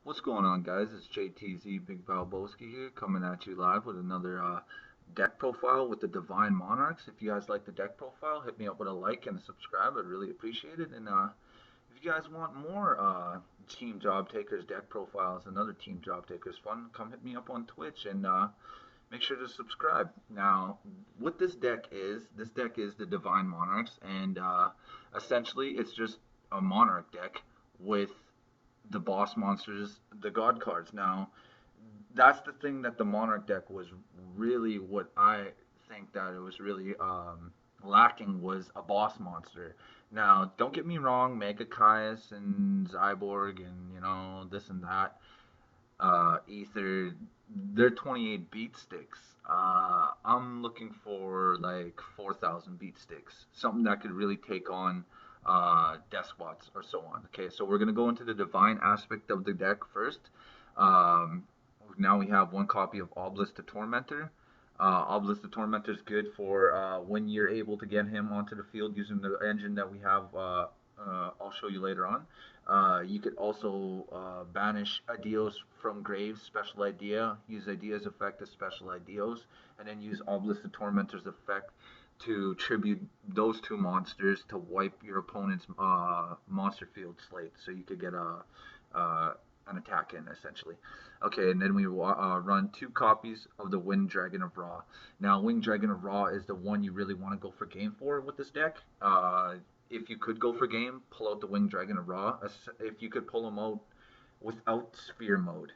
What's going on, guys? It's JTZ Big Balboski here, coming at you live with another deck profile with the Divine Monarchs. If you guys like the deck profile, hit me up with a like and a subscribe. I'd really appreciate it. And if you guys want more Team Jobtakers deck profiles and other Team Jobtakers fun, come hit me up on Twitch and make sure to subscribe. Now, what this deck is the Divine Monarchs, and essentially it's just a Monarch deck with the boss monsters, the god cards. Now, that's the thing that the Monarch deck was really what I think that it was really lacking was a boss monster. Now, don't get me wrong, Mega Caius and Zyborg and this and that, Ether, they're 28 beat sticks. I'm looking for like 4,000 beat sticks, something that could really take on despots or so on. Okay, so we're gonna go into the divine aspect of the deck first. Um, Now we have one copy of Obelisk the Tormentor. Obelisk the Tormentor is good for when you're able to get him onto the field using the engine that we have. I'll show you later on. You could also banish Ideos from graves, special idea, use Idea's effect as special Ideos, and then use Obelisk the Tormentor's effect to tribute those two monsters to wipe your opponent's monster field slate, so you could get an attack in essentially. Okay, and then we run two copies of the Winged Dragon of Ra. Now, Winged Dragon of Ra is the one you really want to go for game for with this deck. If you could go for game, pull out the Winged Dragon of Ra. If you could pull him out without Spear mode,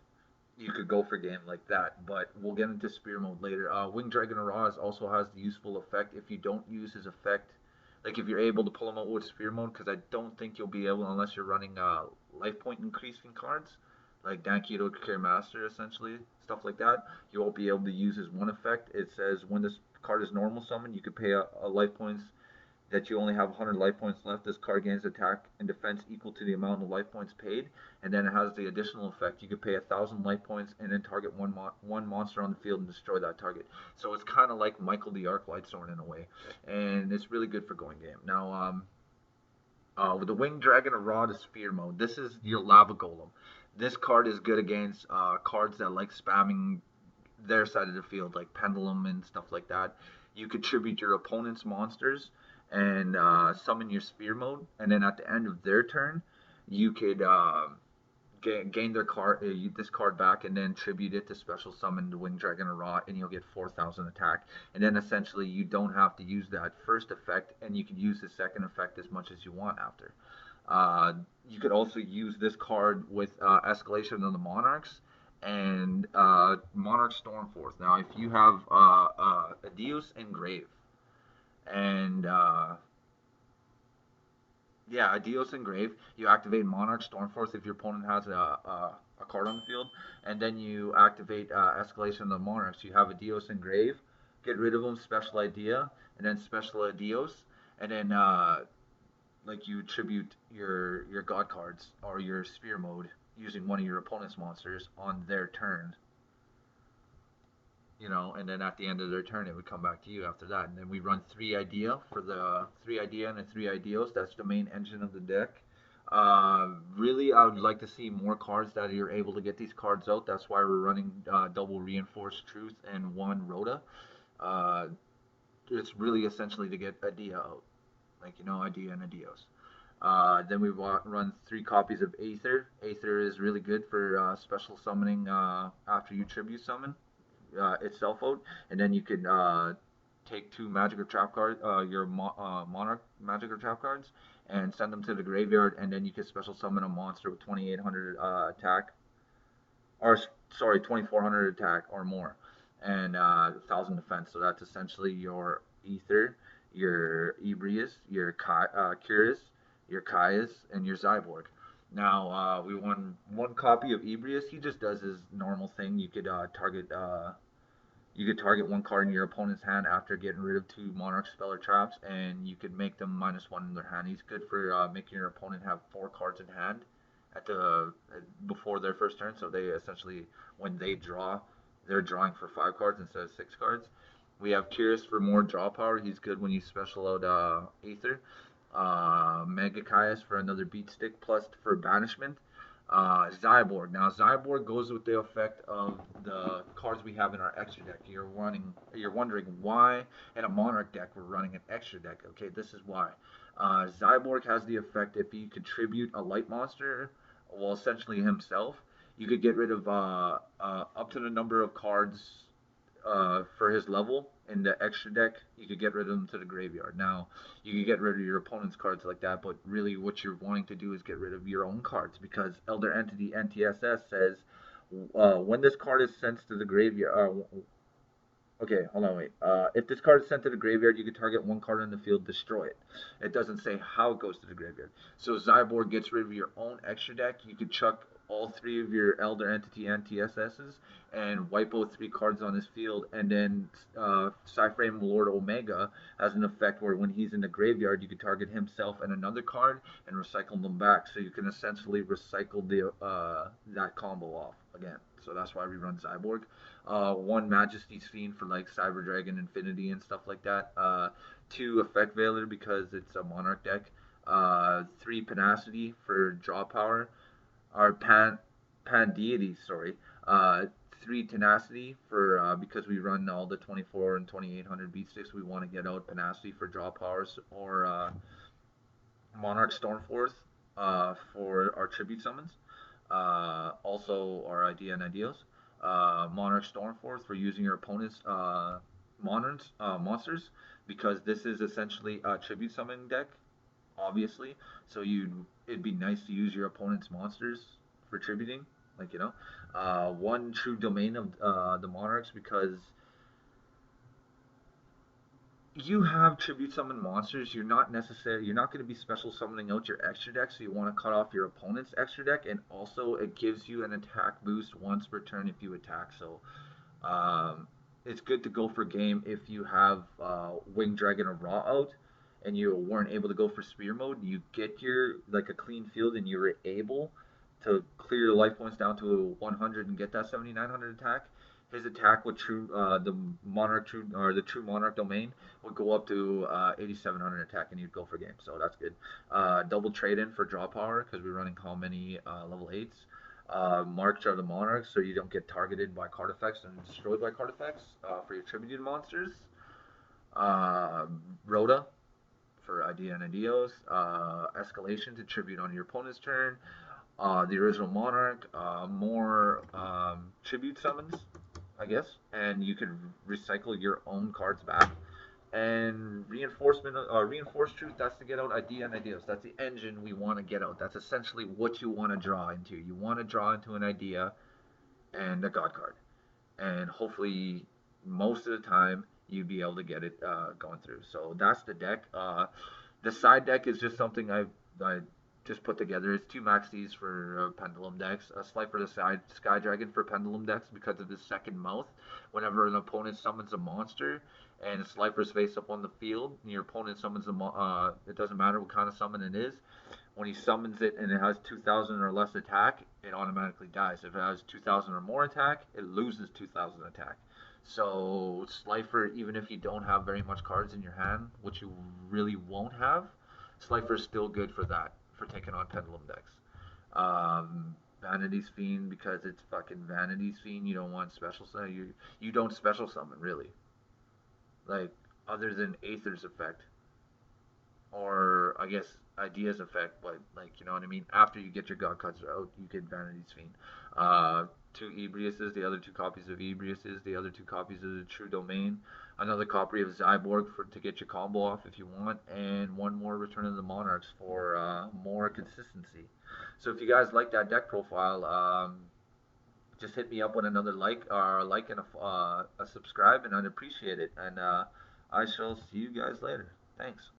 you could go for game like that, but we'll get into Spear mode later. Winged Dragon of Ra also has the useful effect if you don't use his effect. Like if you're able to pull him out with Spear mode, because I don't think you'll be able unless you're running life point increasing cards, like Dankido Care Master, essentially, stuff like that. You won't be able to use his one effect. It says when this card is normal summon, you could pay a life points that you only have 100 life points left. This card gains attack and defense equal to the amount of life points paid, and then it has the additional effect. You could pay 1,000 life points and then target one monster on the field and destroy that target. So it's kind of like Michael the Arc Lightsworn in a way, and it's really good for going game. Now, with the Winged Dragon of Ra to Spear mode, this is your Lava Golem. This card is good against cards that like spamming their side of the field, like Pendulum and stuff like that. You could tribute your opponent's monsters and summon your Spear mode, and then at the end of their turn, you could gain their card, this card back, and then tribute it to special summon the Winged Dragon of Ra, and you'll get 4,000 attack. And then essentially, you don't have to use that first effect, and you can use the second effect as much as you want after. Uh, you could also use this card with Escalation of the Monarchs and Monarch Stormforth. Now, if you have Adios Engrave and yeah, Adios Engrave, you activate Monarch Stormforce if your opponent has a card on the field, and then you activate Escalation of the Monarchs. You have Adios Engrave, get rid of them, Special Idea, and then Special Adios, and then like you tribute your God cards or your Spear mode using one of your opponent's monsters on their turn, and then at the end of their turn, it would come back to you after that. And then we run three idea for the three idea and the three ideals. That's the main engine of the deck. Really, I would like to see more cards that you're able to get these cards out. That's why we're running double reinforced truth and one Rhoda. Uh, it's really essentially to get idea out, like idea and ideos. Then we run three copies of Aether. Aether is really good for special summoning after you tribute summon itself out, and then you can take two magic or trap cards, your monarch magic or trap cards, and send them to the graveyard, and then you can special summon a monster with 2,800 attack, or sorry, 2,400 attack or more, and 1,000 defense. So that's essentially your Ether, your Ebrius, your Curious, your Caius, and your Zyborg. Now we won one copy of Ebrius. He just does his normal thing. You could target one card in your opponent's hand after getting rid of two Monarch spell or traps, and you could make them -1 in their hand. He's good for making your opponent have 4 cards in hand at the before their first turn. So they essentially, when they draw, they're drawing for 5 cards instead of 6 cards. We have Curious for more draw power. He's good when you special out Aether. Mega Caius for another beat stick plus for banishment. Zyborg. Now, Zyborg goes with the effect of the cards we have in our extra deck. You're wondering why in a Monarch deck we're running an extra deck. Okay, this is why. Zyborg has the effect if you contribute a light monster, well, essentially himself, you could get rid of up to the number of cards for his level in the extra deck. You could get rid of them to the graveyard. Now, you can get rid of your opponent's cards like that, but really what you're wanting to do is get rid of your own cards because Elder Entity NTSS says when this card is sent to the graveyard. Okay, hold on, wait. If this card is sent to the graveyard, you can target one card on the field, destroy it. It doesn't say how it goes to the graveyard. So Zyborg gets rid of your own extra deck. You could chuck all three of your Elder Entity NTSSs and wipe out three cards on his field. And then Cyframe Lord Omega has an effect where when he's in the graveyard, you can target himself and another card and recycle them back. So you can essentially recycle the that combo off again. So that's why we run Cyborg. One Majesty's Fiend for like Cyber Dragon Infinity and stuff like that. Two Effect Veiler because it's a Monarch deck. Three Panacity for draw power. Or Pan Deity, sorry. Three Tenacity for because we run all the 24 and 2800 beat sticks. We want to get out Panacity for draw powers or Monarch Stormforth for our tribute summons. Also, our idea and ideals. Monarch Stormforth for using your opponent's monsters because this is essentially a tribute summoning deck, obviously. So it'd be nice to use your opponent's monsters for tributing, like one true domain of the Monarchs because you have tribute summon monsters. You're not going to be special summoning out your extra deck, so you want to cut off your opponent's extra deck, and also it gives you an attack boost once per turn if you attack. So it's good to go for game if you have Winged Dragon or Raw out and you weren't able to go for spear mode. You get your like a clean field and you were able to clear your life points down to 100 and get that 7900 attack. His attack with the Monarch true or the true Monarch domain would go up to 8700 attack and you'd go for game. So that's good. Double trade in for draw power because we're running how many level 8s. Marks are the Monarchs, so you don't get targeted by card effects and destroyed by card effects for your tributed monsters. Rhoda for idea and ideals. Escalation to tribute on your opponent's turn. The original Monarch. More tribute summons, I guess, and you can recycle your own cards back. And reinforced truth. That's to get out idea and ideas. That's the engine we want to get out. That's essentially what you want to draw into. You want to draw into an idea and a god card, and hopefully most of the time you'd be able to get it going through. So that's the deck. The side deck is just something I just put together. It's two Maxis for Pendulum decks, a Slife for the side, Sky Dragon for Pendulum decks because of the second mouth. Whenever an opponent summons a monster and Slifer's face up on the field, and your opponent summons it doesn't matter what kind of summon it is. When he summons it and it has 2000 or less attack, it automatically dies. If it has 2000 or more attack, it loses 2000 attack. So Slifer, even if you don't have very much cards in your hand, which you really won't have, Slifer's still good for that, for taking on Pendulum decks. Vanity's Fiend because it's fucking Vanity's Fiend. You don't want special summon. You don't special summon really, like other than Aether's effect or I guess Ideas effect, but like you know what I mean. After you get your God cards out, you get Vanity's Fiend. Two Ebriuses, the other two copies of Ebriuses, the other two copies of the True Domain, another copy of Zyborg to get your combo off if you want, and one more Return of the Monarchs for more consistency. So if you guys like that deck profile, just hit me up with another like and a subscribe, and I'd appreciate it. And I shall see you guys later. Thanks.